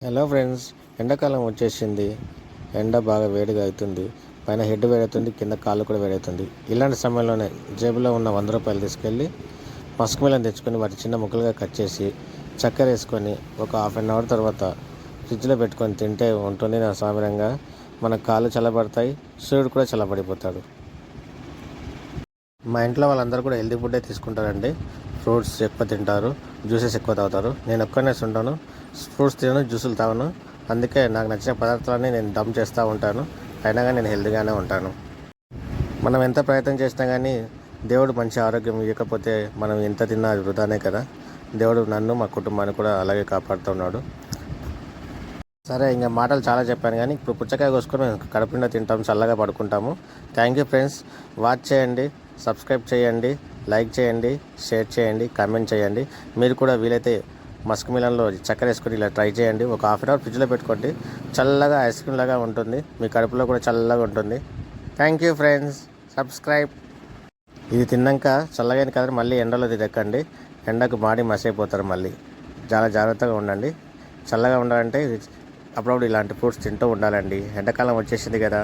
Hello friends, ఎండాకాలం వచ్చేసింది. ఎండ బాగా వేడిగా అవుతుంది. పైన హెడ్ వేడవుతుంది, కింద కాళ్ళు కూడా వేడవుతుంది. ఇలాంటి సమయంలోనే జేబులో ఉన్న 100 రూపాయలు తీసుకెళ్ళి మస్క్ మిలన్ తెచ్చుకొని వాటి చిన్న ముక్కలుగా కట్ చేసి చక్కెర వేసుకొని ఒక హాఫ్ అన్ అవర్ తర్వాత ఫ్రిడ్జ్లో పెట్టుకొని తింటే ఉంటుంది నా సామిరంగా. మన కాళ్ళు చల్లబడతాయి, సూర్యుడు కూడా చల్లబడిపోతాడు. మా ఇంట్లో వాళ్ళందరూ కూడా హెల్తీ ఫుడ్డే తీసుకుంటారండి. ఫ్రూట్స్ ఎక్కువ తింటారు, జ్యూసెస్ ఎక్కువ తాగుతారు. నేను ఒక్కనే ఉంటాను, ఫ్రూట్స్ తినను, జ్యూసులు తాగను. అందుకే నాకు నచ్చిన పదార్థాలన్నీ నేను దమ్ చేస్తూ ఉంటాను. అయినా కానీ నేను హెల్తీగానే ఉంటాను. మనం ఎంత ప్రయత్నం చేసినా కానీ దేవుడు మంచి ఆరోగ్యం ఇవ్వకపోతే మనం ఎంత తిన్నా అది వృధానే కదా. దేవుడు నన్ను, మా కుటుంబాన్ని కూడా అలాగే కాపాడుతున్నాడు. సరే, ఇంకా మాటలు చాలా చెప్పాను కానీ ఇప్పుడు పుచ్చకాయ కోసుకొని మేము కడుపు నిండా తింటాం, చల్లగా పడుకుంటాము. Thank you friends. వాచ్ చేయండి, సబ్స్క్రైబ్ చేయండి, లైక్ చేయండి, షేర్ చేయండి, కామెంట్ చేయండి. మీరు కూడా వీలైతే మస్క్ మిలన్లో చక్కెర వేసుకొని ఇలా ట్రై చేయండి. ఒక హాఫ్ అన్ అవర్ ఫ్రిడ్జ్లో పెట్టుకోండి, చల్లగా ఐస్ క్రీమ్ లాగా ఉంటుంది. మీ కడుపులో కూడా చల్లగా ఉంటుంది. Thank you friends. సబ్స్క్రైబ్. ఇది తిన్నాక చల్లగాని కదా, మళ్ళీ ఎండలో తిరగండి. ఎండకు మాడి మసైపోతారు. మళ్ళీ చాలా జాగ్రత్తగా ఉండండి. చల్లగా ఉండాలంటే అప్పుడప్పుడు ఇలాంటి ఫ్రూట్స్ తింటూ ఉండాలండి. ఎండాకాలం వచ్చేసింది కదా.